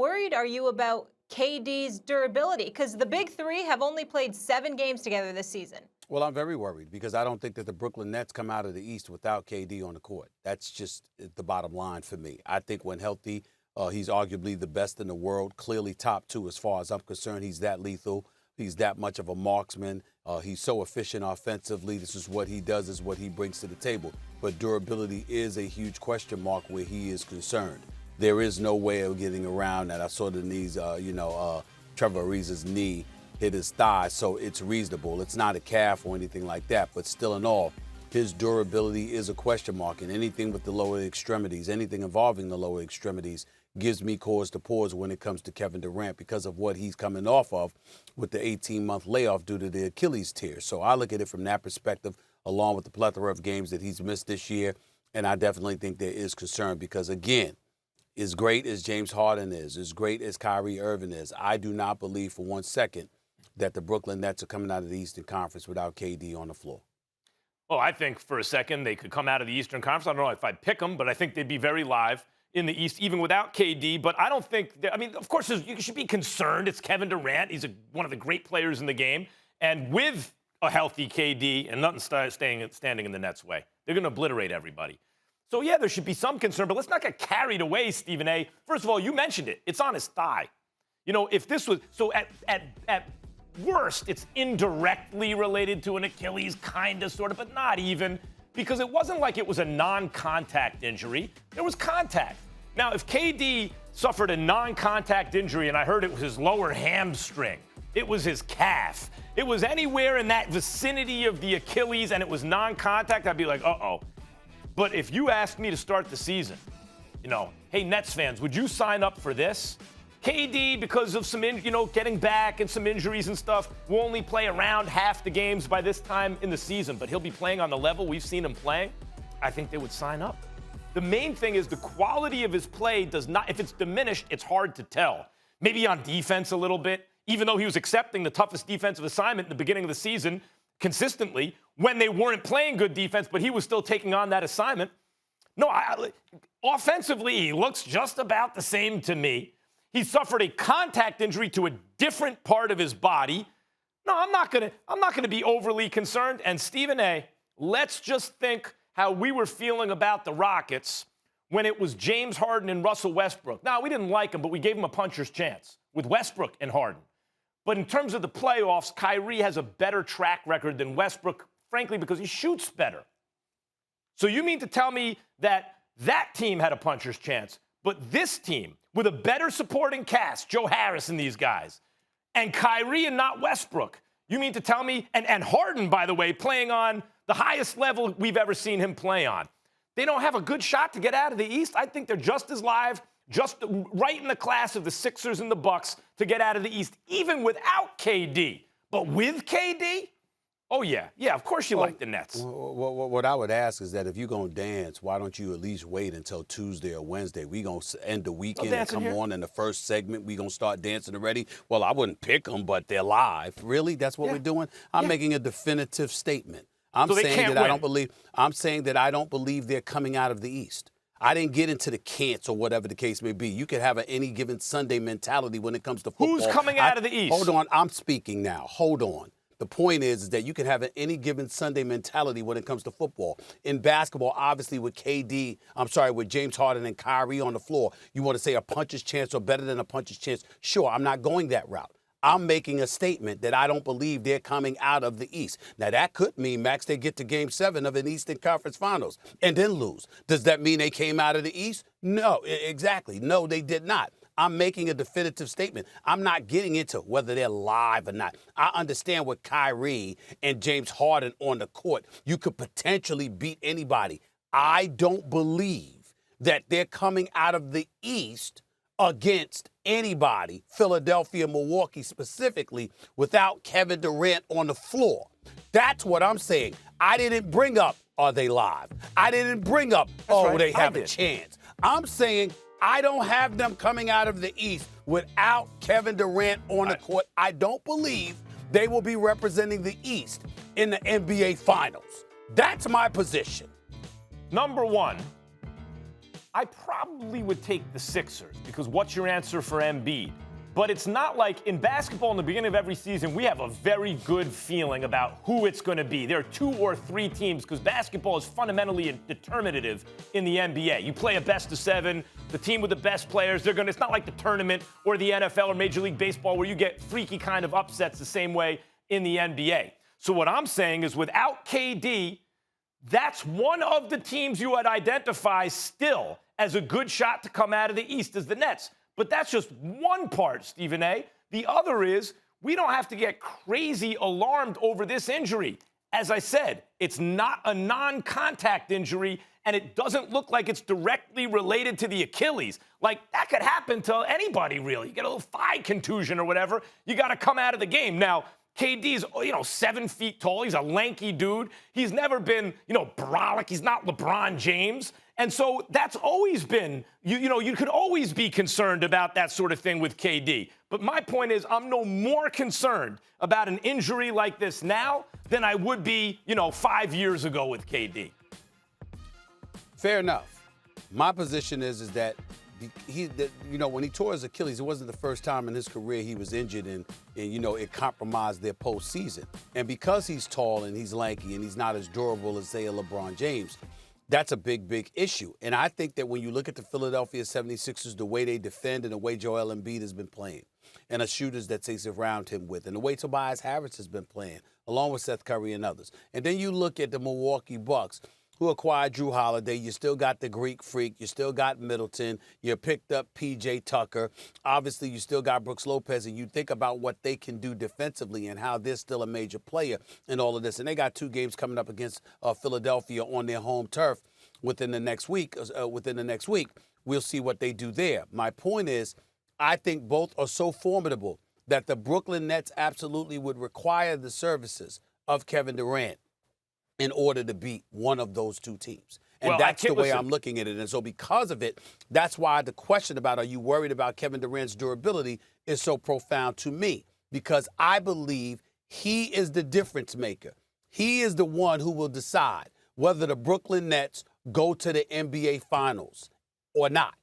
worried are you about KD's durability? Because the big three have only played 7 games together this season. Well, I'm very worried because I don't think that the Brooklyn Nets come out of the East without KD on the court. That's just the bottom line for me. I think when healthy, he's arguably the best in the world, clearly top 2 as far as I'm concerned. He's that lethal. He's that much of a marksman. He's so efficient offensively. This is what he does, is what he brings to the table. But durability is a huge question mark where he is concerned. There is no way of getting around that. I saw the knees, Trevor Ariza's knee hit his thigh, so it's reasonable. It's not a calf or anything like that, but still in all, his durability is a question mark. And anything with the lower extremities, anything involving the lower extremities, gives me cause to pause when it comes to Kevin Durant because of what he's coming off of with the 18-month layoff due to the Achilles tear. So I look at it from that perspective, along with the plethora of games that he's missed this year, and I definitely think there is concern because, again, as great as James Harden is, as great as Kyrie Irving is, I do not believe for 1 second that the Brooklyn Nets are coming out of the Eastern Conference without KD on the floor. Oh, I think for a second they could come out of the Eastern Conference. I don't know if I'd pick them, but I think they'd be very live in the East, even without KD. But I don't think – of course, you should be concerned. It's Kevin Durant. He's one of the great players in the game. And with a healthy KD and nothing standing in the Nets' way, they're going to obliterate everybody. So, yeah, there should be some concern, but let's not get carried away, Stephen A. First of all, you mentioned it. It's on his thigh. You know, if this was – so at worst, it's indirectly related to an Achilles, kind of, sort of, but not even, because it wasn't like it was a non-contact injury. There was contact. Now, if KD suffered a non-contact injury, and I heard it was his lower hamstring, it was his calf, it was anywhere in that vicinity of the Achilles, and it was non-contact, I'd be like, uh-oh. But if you asked me to start the season, hey, Nets fans, would you sign up for this? KD, because of some, getting back and some injuries and stuff, will only play around half the games by this time in the season, but he'll be playing on the level we've seen him playing. I think they would sign up. The main thing is the quality of his play does not, if it's diminished, it's hard to tell. Maybe on defense a little bit, even though he was accepting the toughest defensive assignment in the beginning of the season consistently when they weren't playing good defense, but he was still taking on that assignment. No, offensively, he looks just about the same to me. He suffered a contact injury to a different part of his body. No, I'm not gonna be overly concerned. And Stephen A., let's just think how we were feeling about the Rockets when it was James Harden and Russell Westbrook. Now, we didn't like him, but we gave him a puncher's chance with Westbrook and Harden. But in terms of the playoffs, Kyrie has a better track record than Westbrook, frankly, because he shoots better. So you mean to tell me that that team had a puncher's chance, but this team, with a better supporting cast, Joe Harris and these guys, and Kyrie and not Westbrook, you mean to tell me, and Harden, by the way, playing on the highest level we've ever seen him play on, they don't have a good shot to get out of the East? I think they're just as live, just right in the class of the Sixers and the Bucks to get out of the East, even without KD. But with KD? Oh, yeah. Yeah, of course you like the Nets. What I would ask is that if you're going to dance, why don't you at least wait until Tuesday or Wednesday? We're going to end the weekend and come on in the first segment. We're going to start dancing already. Well, I wouldn't pick them, but they're live. Really? That's what we're doing? I'm making a definitive statement. I'm saying that I don't believe they're coming out of the East. I didn't get into the can'ts or whatever the case may be. You could have an any given Sunday mentality when it comes to football. Who's coming out of the East? Hold on. I'm speaking now. Hold on. The point is that you can have an any given Sunday mentality when it comes to football. In basketball, obviously with with James Harden and Kyrie on the floor, you want to say a puncher's chance or better than a puncher's chance. Sure, I'm not going that route. I'm making a statement that I don't believe they're coming out of the East. Now, that could mean, Max, they get to Game 7 of an Eastern Conference Finals and then lose. Does that mean they came out of the East? No, exactly. No, they did not. I'm making a definitive statement. I'm not getting into whether they're live or not. I understand with Kyrie and James Harden on the court, you could potentially beat anybody. I don't believe that they're coming out of the East against anybody, Philadelphia, Milwaukee specifically, without Kevin Durant on the floor. That's what I'm saying. I didn't bring up, are they live? I didn't bring up, they have a chance. I'm saying I don't have them coming out of the East without Kevin Durant on the court. I don't believe they will be representing the East in the NBA Finals. That's my position. Number one, I probably would take the Sixers because what's your answer for Embiid? But it's not like in basketball in the beginning of every season, we have a very good feeling about who it's going to be. There are 2 or 3 teams because basketball is fundamentally determinative in the NBA. You play a best of 7, the team with the best players, it's not like the tournament or the NFL or Major League Baseball where you get freaky kind of upsets the same way in the NBA. So what I'm saying is without KD, that's one of the teams you would identify still as a good shot to come out of the East is the Nets. But that's just one part, Stephen A. The other is we don't have to get crazy alarmed over this injury. As I said, it's not a non-contact injury, and it doesn't look like it's directly related to the Achilles. Like, that could happen to anybody, really. You get a little thigh contusion or whatever, you got to come out of the game. Now, KD's, 7 feet tall. He's a lanky dude. He's never been, brolic. He's not LeBron James. And so that's always been, you could always be concerned about that sort of thing with KD. But my point is, I'm no more concerned about an injury like this now than I would be, 5 years ago with KD. Fair enough. My position is that when he tore his Achilles, it wasn't the first time in his career he was injured and it compromised their postseason. And because he's tall and he's lanky and he's not as durable as, say, a LeBron James, that's a big, big issue. And I think that when you look at the Philadelphia 76ers, the way they defend and the way Joel Embiid has been playing, and the shooters that they surround him with, and the way Tobias Harris has been playing, along with Seth Curry and others. And then you look at the Milwaukee Bucks, who acquired Drew Holiday. You still got the Greek Freak. You still got Middleton. You picked up P.J. Tucker. Obviously, you still got Brooks Lopez. And you think about what they can do defensively and how they're still a major player in all of this. And they got 2 games coming up against Philadelphia on their home turf within the next week. We'll see what they do there. My point is, I think both are so formidable that the Brooklyn Nets absolutely would require the services of Kevin Durant in order to beat one of those 2 teams. And that's the way I'm looking at it. And so because of it, that's why the question about are you worried about Kevin Durant's durability is so profound to me, because I believe he is the difference maker. He is the one who will decide whether the Brooklyn Nets go to the NBA Finals or not.